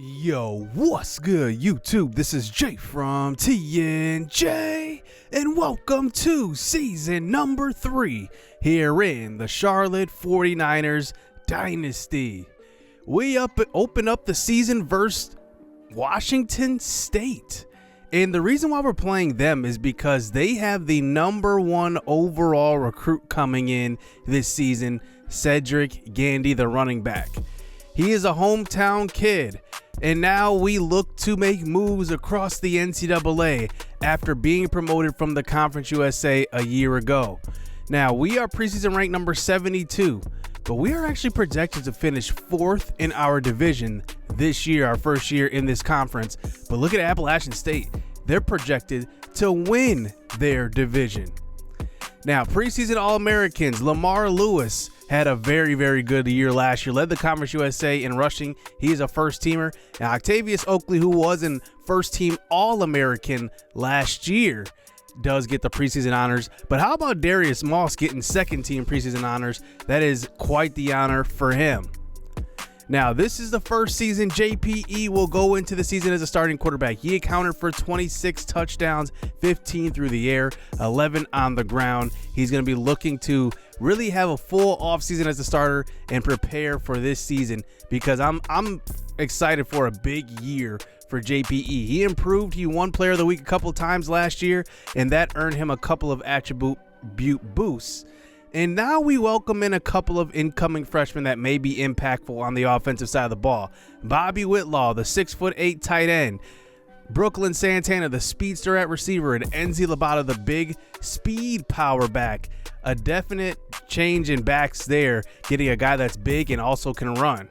Yo, what's good, YouTube? This is Jay from TNJ, and welcome to season number 3 here in the Charlotte 49ers Dynasty. We open up the season versus Washington State, and the reason why we're playing them is because they have the #1 overall recruit coming in this season, Cedric Gandy, the running back. He is a hometown kid, and now we look to make moves across the NCAA after being promoted from the Conference USA a year ago. Now, we are preseason ranked number 72, but we are actually projected to finish 4th in our division this year, our first year in this conference. But look at Appalachian State. They're projected to win their division. Now, preseason All-Americans, Lamar Lewis had a very, very good year last year. Led the Conference USA in rushing. He is a first-teamer. Now, Octavius Oakley, who was an first-team All-American last year, does get the preseason honors. But how about Darius Moss getting second-team preseason honors? That is quite the honor for him. Now, this is the first season JPE will go into the season as a starting quarterback. He accounted for 26 touchdowns, 15 through the air, 11 on the ground. He's going to be looking to really have a full offseason as a starter and prepare for this season because I'm excited for a big year for JPE. He improved. He won Player of the Week a couple times last year, and that earned him a couple of attribute boosts. And now we welcome in a couple of incoming freshmen that may be impactful on the offensive side of the ball. Bobby Whitlaw, the 6'8" tight end. Brooklyn Santana, the speedster at receiver. And Ncaa Labata, the big speed power back. A definite change in backs there, getting a guy that's big and also can run.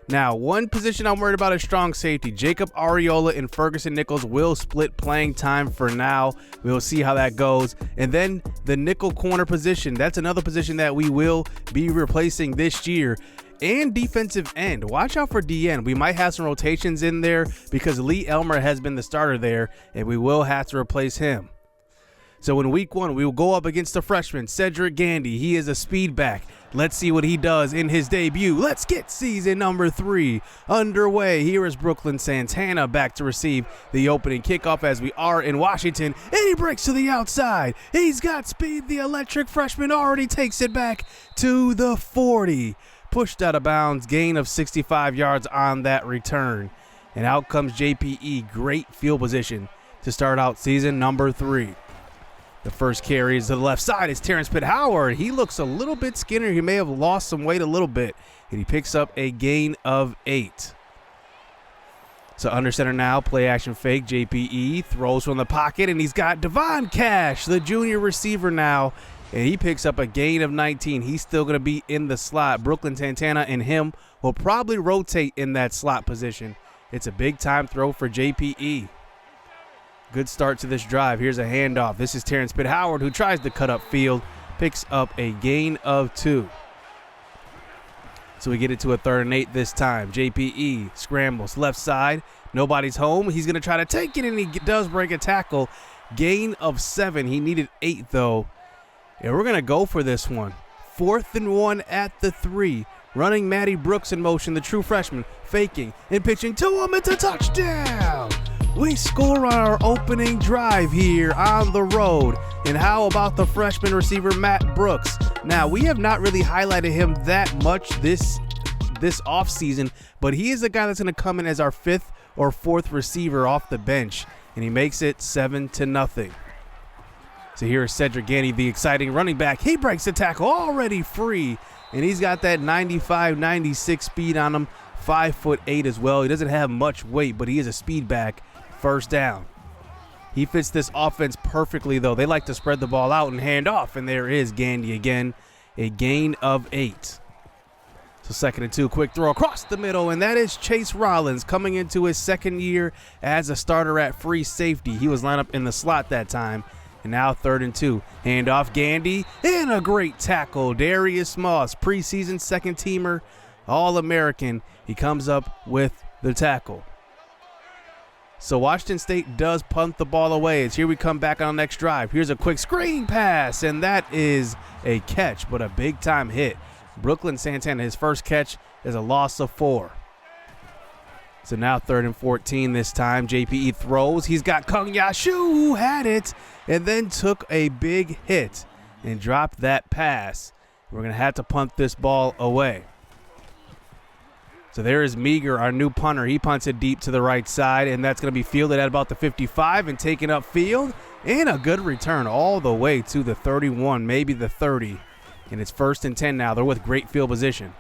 Now, one position I'm worried about is strong safety. Jacob Areola and Ferguson Nichols will split playing time for now. We'll see how that goes. And then the nickel corner position. That's another position that we will be replacing this year. And defensive end. Watch out for DN. We might have some rotations in there because Lee Elmer has been the starter there, and we will have to replace him. So in week 1, we will go up against the freshman, Cedric Gandy. He is a speed back. Let's see what he does in his debut. Let's get season number 3 underway. Here is Brooklyn Santana back to receive the opening kickoff as we are in Washington. And he breaks to the outside. He's got speed. The electric freshman already takes it back to the 40. Pushed out of bounds. Gain of 65 yards on that return. And out comes JPE. Great field position to start out season number 3. The first carry is to the left side. It's Terrence Pitt-Howard. He looks a little bit skinnier. He may have lost some weight a little bit. And he picks up a gain of 8. So under center now, play action fake. JPE throws from the pocket, and he's got Devon Cash, the junior receiver now. And he picks up a gain of 19. He's still going to be in the slot. Brooklyn Santana and him will probably rotate in that slot position. It's a big-time throw for JPE. Good start to this drive. Here's a handoff. This is Terrence Pitt-Howard, who tries to cut up field, picks up a gain of 2. So we get it to a 3rd and 8 this time. JPE scrambles left side. Nobody's home. He's going to try to take it, and he does break a tackle. Gain of 7. He needed 8, though. And we're going to go for this one. 4th and 1 at the 3. Running Matty Brooks in motion, the true freshman, faking and pitching to him. It's a touchdown. We score on our opening drive here on the road. And how about the freshman receiver, Matt Brooks? Now, we have not really highlighted him that much this offseason, but he is a guy that's going to come in as our 5th or 4th receiver off the bench, and he makes it 7-0. So here is Cedric Gandy, the exciting running back. He breaks the tackle, already free, and he's got that 95, 96 speed on him, 5'8" as well. He doesn't have much weight, but he is a speed back. First down. He fits this offense perfectly, though. They like to spread the ball out and hand off, and there is Gandy again, a gain of 8. So 2nd and 2, quick throw across the middle, and that is Chase Rollins coming into his 2nd year as a starter at free safety. He was lined up in the slot that time, and now 3rd and 2. Hand off Gandy, and a great tackle. Darius Moss, preseason 2nd-teamer, All-American. He comes up with the tackle. So Washington State does punt the ball away. It's here we come back on the next drive. Here's a quick screen pass, and that is a catch, but a big-time hit. Brooklyn Santana, his first catch is a loss of 4. So now 3rd and 14 this time. JPE throws. He's got Ncaa, who had it and then took a big hit and dropped that pass. We're going to have to punt this ball away. So there is Meager, our new punter. He punts it deep to the right side, and that's going to be fielded at about the 55 and taken up field. And a good return all the way to the 31, maybe the 30. And it's 1st and 10 now. They're with great field position.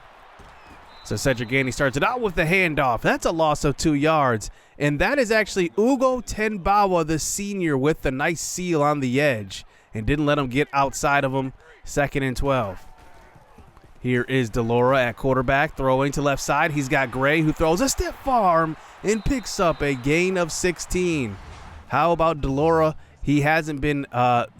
So Cedric Gandy starts it out with the handoff. That's a loss of 2 yards. And that is actually Ugo Tenbawa, the senior, with the nice seal on the edge. And didn't let him get outside of him. 2nd and 12. Here is Delora at quarterback, throwing to left side. He's got Gray, who throws a stiff arm and picks up a gain of 16. How about Delora? He hasn't been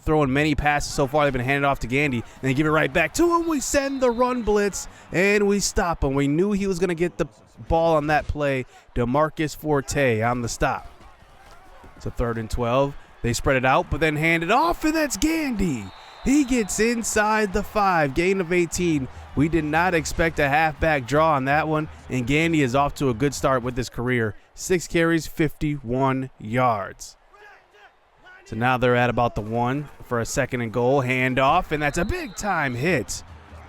throwing many passes so far. They've been handed off to Gandy. And they give it right back to him. We send the run blitz, and we stop him. We knew he was going to get the ball on that play. DeMarcus Forte on the stop. So 3rd and 12. They spread it out, but then hand it off, and that's Gandy. He gets inside the 5, gain of 18. We did not expect a halfback draw on that one, and Gandy is off to a good start with his career. 6 carries, 51 yards. So now they're at about the 1 for a 2nd and goal. Handoff, and that's a big-time hit.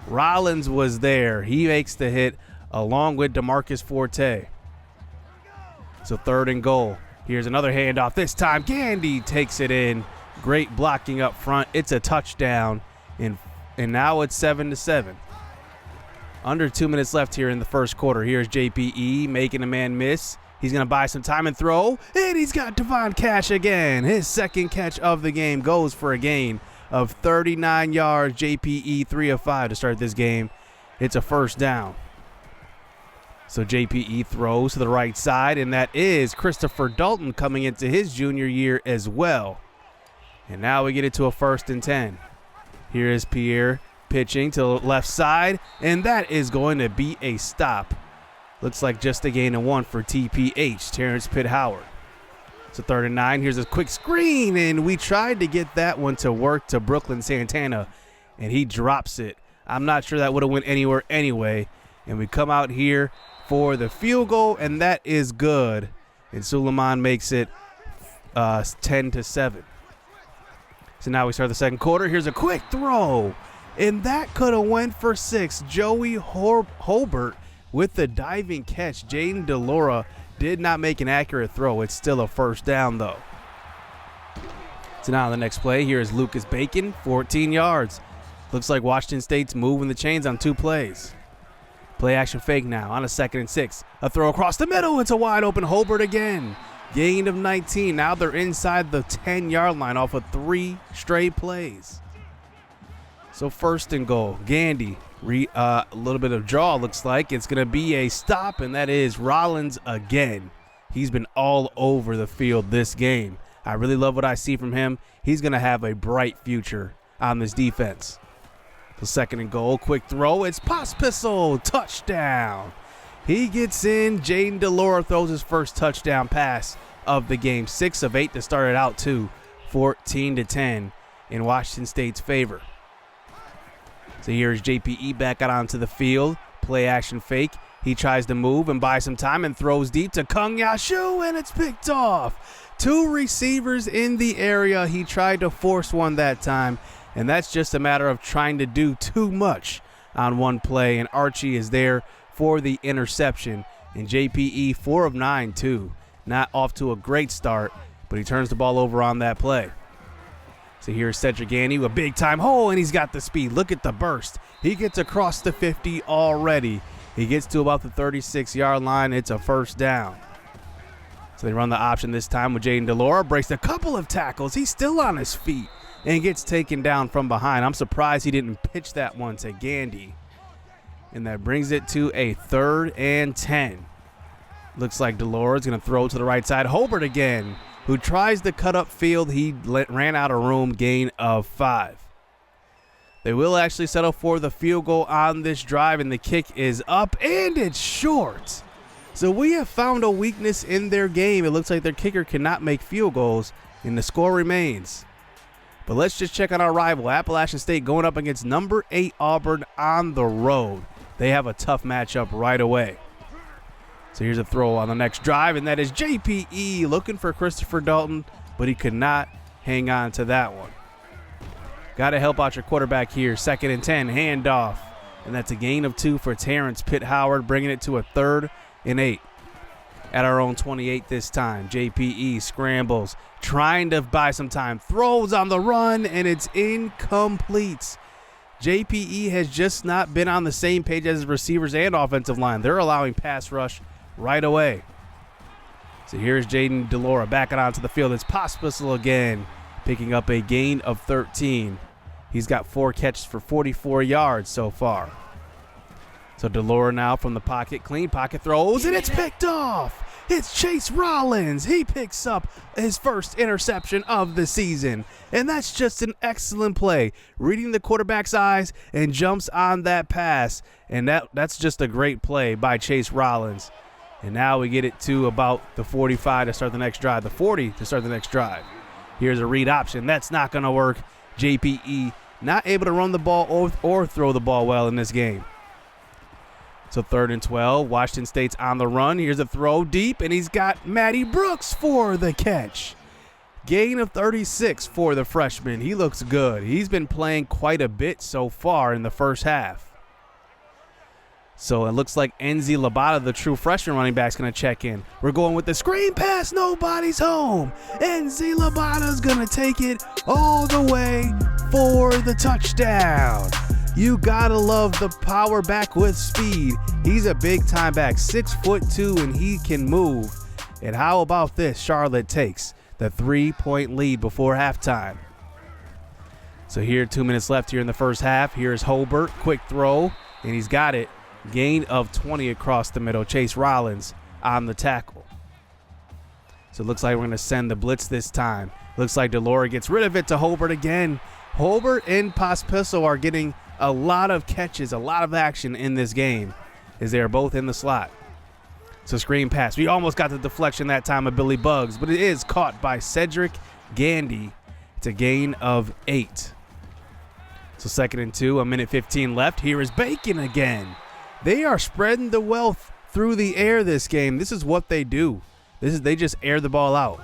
Rollins was there. He makes the hit along with DeMarcus Forte. So 3rd and goal. Here's another handoff. This time, Gandy takes it in. Great blocking up front. It's a touchdown, and now it's 7-7. Under 2 minutes left here in the first quarter. Here's JPE making a man miss. He's going to buy some time and throw, and he's got Devon Cash again. His 2nd catch of the game goes for a gain of 39 yards. JPE 3 of 5 to start this game. It's a 1st down. So JPE throws to the right side, and that is Christopher Dalton coming into his junior year as well. And now we get it to a 1st and 10. Here is Pierre pitching to the left side, and that is going to be a stop. Looks like just a gain of 1 for TPH, Terrence Pitt Howard. So 3rd and 9. Here's a quick screen, and we tried to get that one to work to Brooklyn Santana, and he drops it. I'm not sure that would have went anywhere anyway. And we come out here for the field goal, and that is good. And Suleiman makes it 10-7. So now we start the 2nd quarter. Here's a quick throw, and that could have went for 6. Joey Hobart with the diving catch. Jaden Delora did not make an accurate throw. It's still a 1st down, though. So now the next play, here is Lucas Bacon, 14 yards. Looks like Washington State's moving the chains on 2 plays. Play action fake now on a 2nd and 6. A throw across the middle. It's a wide open Hobart again. Gain of 19. Now they're inside the 10-yard line off of 3 straight plays. So 1st and goal. Gandy, a little bit of draw looks like. It's going to be a stop, and that is Rollins again. He's been all over the field this game. I really love what I see from him. He's going to have a bright future on this defense. The 2nd and goal. Quick throw. It's Pospisil. Touchdown. He gets in. Jaden Delora throws his first touchdown pass of the game. 6 of 8 to start it out to 14-10 in Washington State's favor. So here's JPE back out onto the field. Play action fake. He tries to move and buy some time and throws deep to Ncaa, and it's picked off. 2 receivers in the area. He tried to force one that time, and that's just a matter of trying to do too much on one play, and Archie is there for the interception. And JPE 4 of 9 too. Not off to a great start, but he turns the ball over on that play. So here's Cedric Gandy with a big time hole, and he's got the speed. Look at the burst. He gets across the 50 already. He gets to about the 36-yard line. It's a 1st down. So they run the option this time with Jaden Delora. Breaks a couple of tackles. He's still on his feet and gets taken down from behind. I'm surprised he didn't pitch that one to Gandy. And that brings it to a 3rd and 10. Looks like Delora is going to throw to the right side. Hobart again, who tries to cut up field. He ran out of room, gain of 5. They will actually settle for the field goal on this drive, and the kick is up, and it's short. So we have found a weakness in their game. It looks like their kicker cannot make field goals, and the score remains. But let's just check on our rival, Appalachian State, going up against number 8 Auburn on the road. They have a tough matchup right away. So here's a throw on the next drive, and that is JPE looking for Christopher Dalton, but he could not hang on to that one. Got to help out your quarterback here. 2nd and 10, handoff. And that's a gain of 2 for Terrence Pitt Howard, bringing it to a 3rd and 8. At our own 28 this time. JPE scrambles, trying to buy some time. Throws on the run, and it's incomplete. JPE has just not been on the same page as his receivers and offensive line. They're allowing pass rush right away. So here's Jaden DeLora backing onto the field. It's Pospisil again, picking up a gain of 13. He's got 4 catches for 44 yards so far. So DeLora now from the pocket, clean pocket throws, and it's picked off. It's Chase Rollins. He picks up his first interception of the season. And that's just an excellent play. Reading the quarterback's eyes and jumps on that pass. And that's just a great play by Chase Rollins. And now we get it to about the 45 to start the next drive, the 40 to start the next drive. Here's a read option. That's not going to work. JPE not able to run the ball or throw the ball well in this game. So 3rd and 12, Washington State's on the run. Here's a throw deep, and he's got Matty Brooks for the catch. Gain of 36 for the freshman. He looks good. He's been playing quite a bit so far in the first half. So it looks like Ncaa Labata, the true freshman running back, is going to check in. We're going with the screen pass. Nobody's home. Ncaa Labata's going to take it all the way for the touchdown. You gotta love the power back with speed. He's a big time back, 6'2", and he can move. And how about this? Charlotte takes the 3-point lead before halftime. So here, 2 minutes left here in the first half. Here's Hobart, quick throw, and he's got it. Gain of 20 across the middle. Chase Rollins on the tackle. So it looks like we're gonna send the blitz this time. Looks like DeLora gets rid of it to Hobart again. Hobart and Pospisil are getting a lot of catches, a lot of action in this game as they are both in the slot. So screen pass. We almost got the deflection that time of Billy Bugs, but it is caught by Cedric Gandy. It's a gain of 8. So 2nd and 2, 1:15 left. Here is Bacon again. They are spreading the wealth through the air this game. This is what they do. They just air the ball out.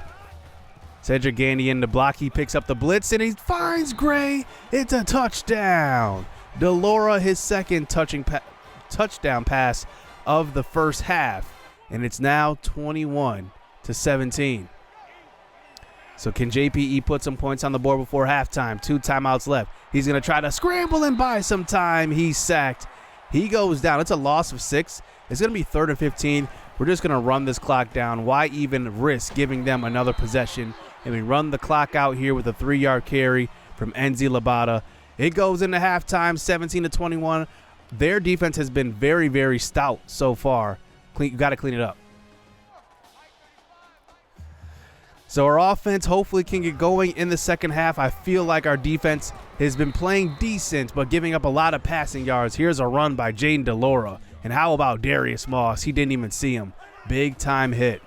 Cedric Gandy in the block. He picks up the blitz, and he finds Gray. It's a touchdown. DeLora, his 2nd touchdown pass of the first half, and it's now 21-17. So can JPE put some points on the board before halftime? 2 timeouts left. He's going to try to scramble and buy some time. He's sacked. He goes down. It's a loss of 6. It's going to be 3rd and 15. We're just going to run this clock down. Why even risk giving them another possession? And we run the clock out here with a 3-yard carry from Ncaa Labata. It goes into halftime, 17-21. Their defense has been very, very stout so far. You got to clean it up. So our offense hopefully can get going in the second half. I feel like our defense has been playing decent, but giving up a lot of passing yards. Here's a run by Jaden DeLora. And how about Darius Moss? He didn't even see him. Big time hit.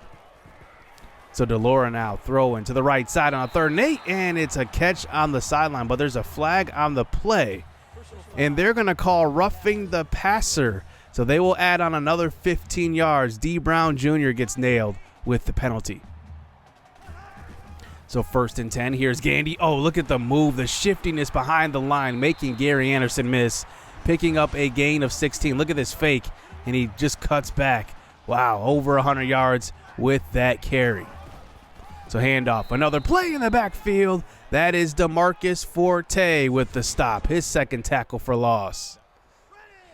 So DeLora now throwing to the right side on a 3rd and 8, and it's a catch on the sideline, but there's a flag on the play. And they're going to call roughing the passer. So they will add on another 15 yards. D. Brown Jr. gets nailed with the penalty. So 1st and 10, here's Gandy. Oh, look at the move, the shiftiness behind the line, making Gary Anderson miss, picking up a gain of 16. Look at this fake, and he just cuts back. Wow, over 100 yards with that carry. So handoff, another play in the backfield. That is DeMarcus Forte with the stop, his 2nd tackle for loss.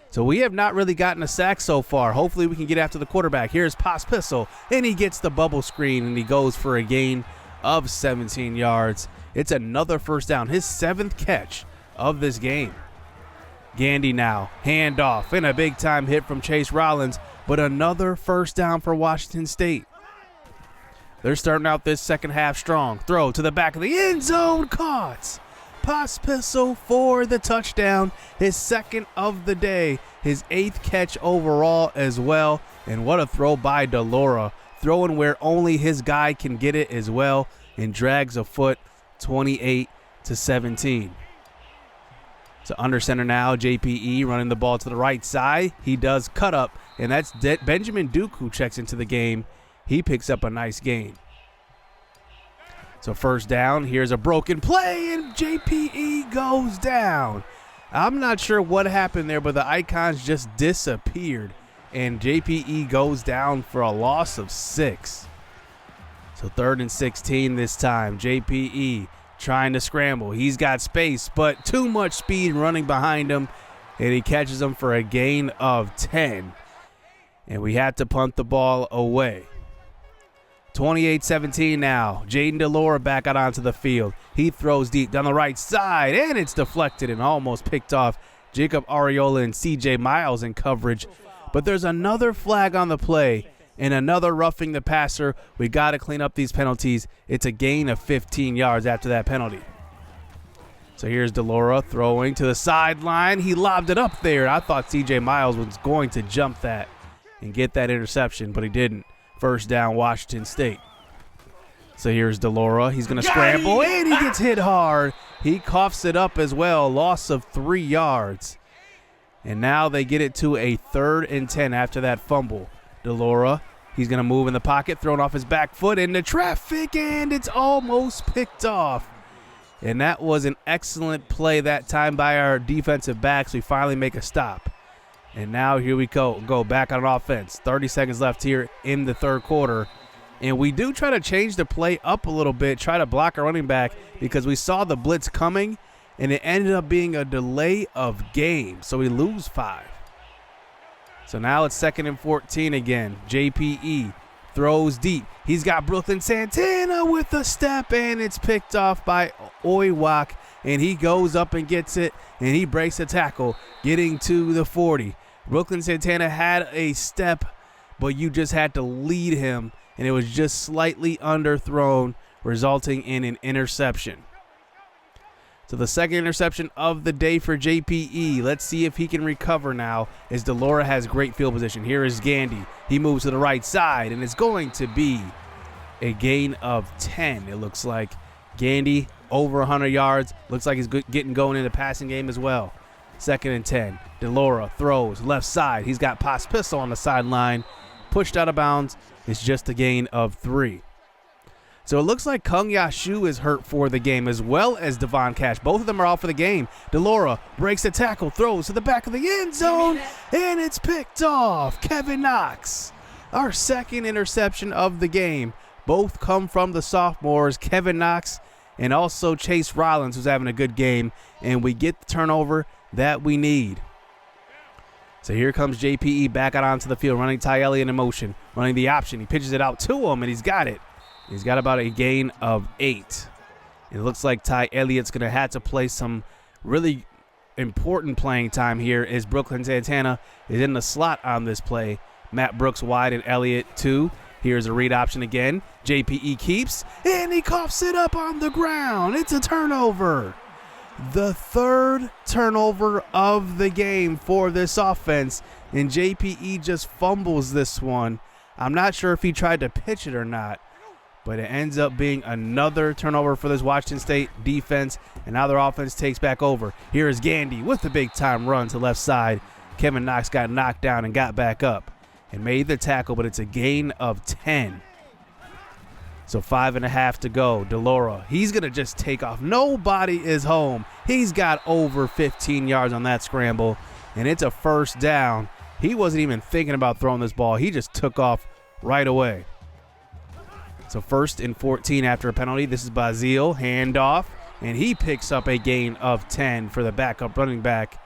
So we have not really gotten a sack so far. Hopefully we can get after the quarterback. Here's Pospisil, and he gets the bubble screen, and he goes for a gain of 17 yards. It's another 1st down, his 7th catch of this game. Gandy now, handoff, and a big-time hit from Chase Rollins, but another 1st down for Washington State. They're starting out this second half strong. Throw to the back of the end zone, caught. Pospisil for the touchdown, his 2nd of the day, his 8th catch overall as well. And what a throw by DeLora, throwing where only his guy can get it as well, and drags a foot, 28-17. So under center now, JPE running the ball to the right side. He does cut up, and that's Benjamin Duke who checks into the game. He picks up a nice gain. So first down, here's a broken play, and JPE goes down. I'm not sure what happened there, but the icons just disappeared, and JPE goes down for a loss of 6. So 3rd and 16 this time. JPE trying to scramble. He's got space, but too much speed running behind him, and he catches him for a gain of 10. And we have to punt the ball away. 28-17 now. Jaden DeLora back out onto the field. He throws deep down the right side, and it's deflected and almost picked off. Jacob Ariola and CJ Miles in coverage. But there's another flag on the play and another roughing the passer. We got to clean up these penalties. It's a gain of 15 yards after that penalty. So here's DeLora throwing to the sideline. He lobbed it up there. I thought CJ Miles was going to jump that and get that interception, but he didn't. First down, Washington State. So here's DeLora. He's going to scramble, and he gets hit hard. He coughs it up as well. Loss of 3 yards. And now they get it to a 3rd and 10 after that fumble. DeLora, he's going to move in the pocket, throwing off his back foot into traffic, and it's almost picked off. And that was an excellent play that time by our defensive backs. We finally make a stop. And now here we go back on offense. 30 seconds left here in the 3rd quarter. And we do try to change the play up a little bit, try to block our running back because we saw the blitz coming, and it ended up being a delay of game. So we lose 5. So now it's 2nd and 14 again. JPE throws deep. He's got Brooklyn Santana with a step, and it's picked off by Oiwak. And he goes up and gets it, and he breaks a tackle, getting to the 40. Brooklyn Santana had a step, but you just had to lead him, and it was just slightly underthrown, resulting in an interception. So the 2nd interception of the day for JPE. Let's see if he can recover now, as DeLora has great field position. Here is Gandy. He moves to the right side, and it's going to be a gain of 10, it looks like. Gandy over 100 yards. Looks like he's getting going in the passing game as well. 2nd and 10. DeLora throws left side. He's got Pospisil on the sideline. Pushed out of bounds. It's just a gain of 3. So it looks like Kung Yashu is hurt for the game, as well as Devon Cash. Both of them are out for the game. DeLora breaks the tackle, throws to the back of the end zone, and it's picked off. Kevin Knox, our 2nd interception of the game. Both come from the sophomores, Kevin Knox and also Chase Rollins, who's having a good game, and we get the turnover that we need. So here comes JPE back out onto the field, running Ty Elliott in motion, running the option. He pitches it out to him, and he's got it. He's got about a gain of 8. It looks like Ty Elliott's going to have to play some really important playing time here, as Brooklyn Santana is in the slot on this play. Matt Brooks wide and Elliott 2. Here's a read option again. JPE keeps, and he coughs it up on the ground. It's a turnover. The 3rd turnover of the game for this offense, and JPE just fumbles this one. I'm not sure if he tried to pitch it or not, but it ends up being another turnover for this Washington State defense, and now their offense takes back over. Here is Gandy with the big-time run to left side. Kevin Knox got knocked down and got back up and made the tackle, but it's a gain of 10. So 5.5 to go. DeLora, he's going to just take off. Nobody is home. He's got over 15 yards on that scramble, and it's a 1st down. He wasn't even thinking about throwing this ball. He just took off right away. So 1st and 14 after a penalty. This is Bazile, handoff, and he picks up a gain of 10 for the backup running back,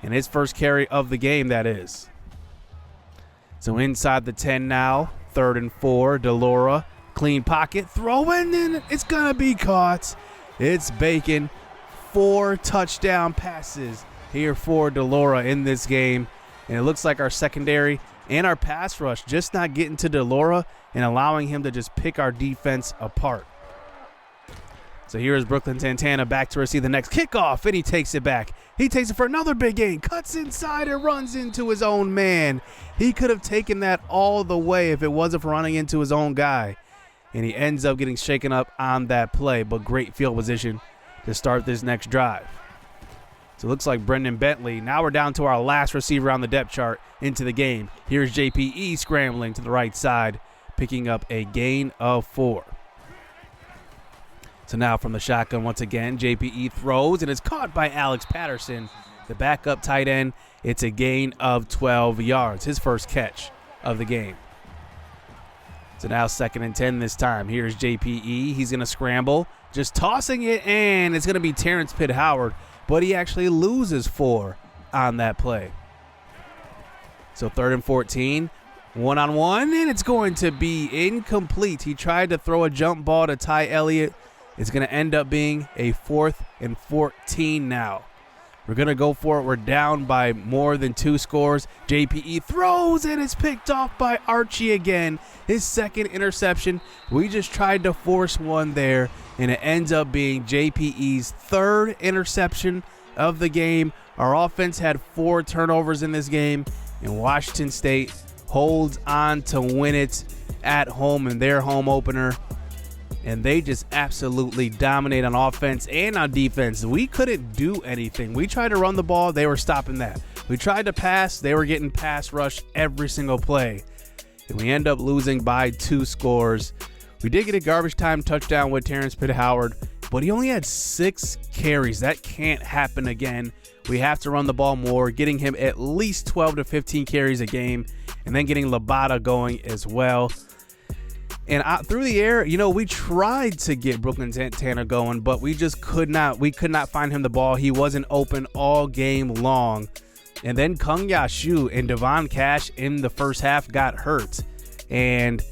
and his first carry of the game, that is. So inside the 10 now, 3rd and 4, DeLora, clean pocket, throwing, and it's going to be caught. It's Bacon. 4 touchdown passes here for DeLora in this game, and it looks like our secondary and our pass rush just not getting to DeLora and allowing him to just pick our defense apart. So here is Brooklyn Santana back to receive the next kickoff, and he takes it back. He takes it for another big gain, cuts inside and runs into his own man. He could have taken that all the way if it wasn't for running into his own guy. And he ends up getting shaken up on that play, but great field position to start this next drive. So it looks like Brendan Bentley. Now we're down to our last receiver on the depth chart into the game. Here's JPE scrambling to the right side, picking up a gain of 4. So now from the shotgun once again, JPE throws, and it's caught by Alex Patterson, the backup tight end. It's a gain of 12 yards, his first catch of the game. So now 2nd and 10 this time. Here's JPE. He's going to scramble, just tossing it, and it's going to be Terrence Pitt Howard, but he actually loses 4 on that play. So 3rd and 14, one-on-one, and it's going to be incomplete. He tried to throw a jump ball to Ty Elliott. It's going to end up being a 4th and 14 now. We're going to go for it. We're down by more than 2 scores. JPE throws, and it's picked off by Archie again. His 2nd interception. We just tried to force one there, and it ends up being JPE's 3rd interception of the game. Our offense had 4 turnovers in this game, and Washington State holds on to win it at home in their home opener. And they just absolutely dominate on offense and on defense. We couldn't do anything. We tried to run the ball, they were stopping that. We tried to pass, they were getting pass rush every single play. And we end up losing by 2 scores. We did get a garbage time touchdown with Terrence Pitt Howard, but he only had 6 carries. That can't happen again. We have to run the ball more, getting him at least 12 to 15 carries a game, and then getting Labata going as well. And through the air, we tried to get Brooklyn Santana going, but we just could not. We could not find him the ball. He wasn't open all game long. And then Ncaa Shu and Devon Cash in the first half got hurt. And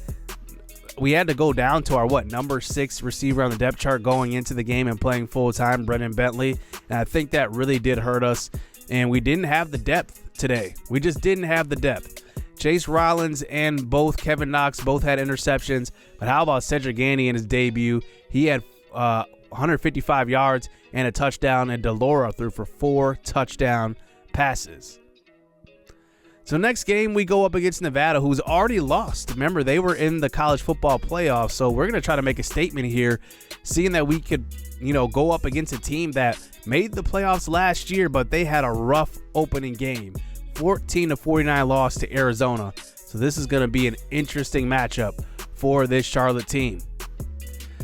we had to go down to our, number 6 receiver on the depth chart going into the game and playing full-time, Brendan Bentley. And I think that really did hurt us. And we didn't have the depth today. We just didn't have the depth. Chase Rollins and Kevin Knox both had interceptions, but how about Cedric Gandy in his debut? He had 155 yards and a touchdown, and Delora threw for 4 touchdown passes. So next game, we go up against Nevada, who's already lost. Remember, they were in the college football playoffs, so we're going to try to make a statement here, seeing that we could, go up against a team that made the playoffs last year, but they had a rough opening game. 14-49 loss to Arizona. So this is going to be an interesting matchup for this Charlotte team.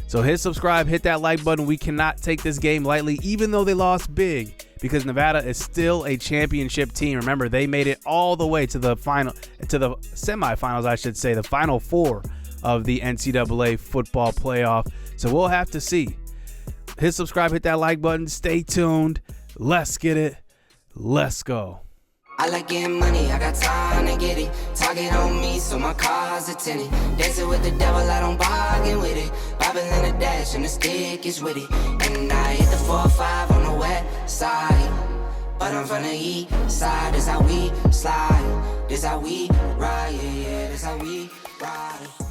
So hit subscribe, hit that like button. We cannot take this game lightly, even though they lost big, because Nevada is still a championship team. Remember, they made it all the way to the semifinals, I should say, the Final 4 of the NCAA football playoff. So we'll have to see. Hit subscribe, hit that like button. Stay tuned. Let's get it. Let's go. I like getting money, I got time to get it. Target on me, so my car's a tinted. Dancing with the devil, I don't bargain with it. Bobbing in the dash, and the stick is with it. And I hit the 4-5 on the west side. But I'm from the east side, this how we slide. This how we ride, yeah, this how we ride.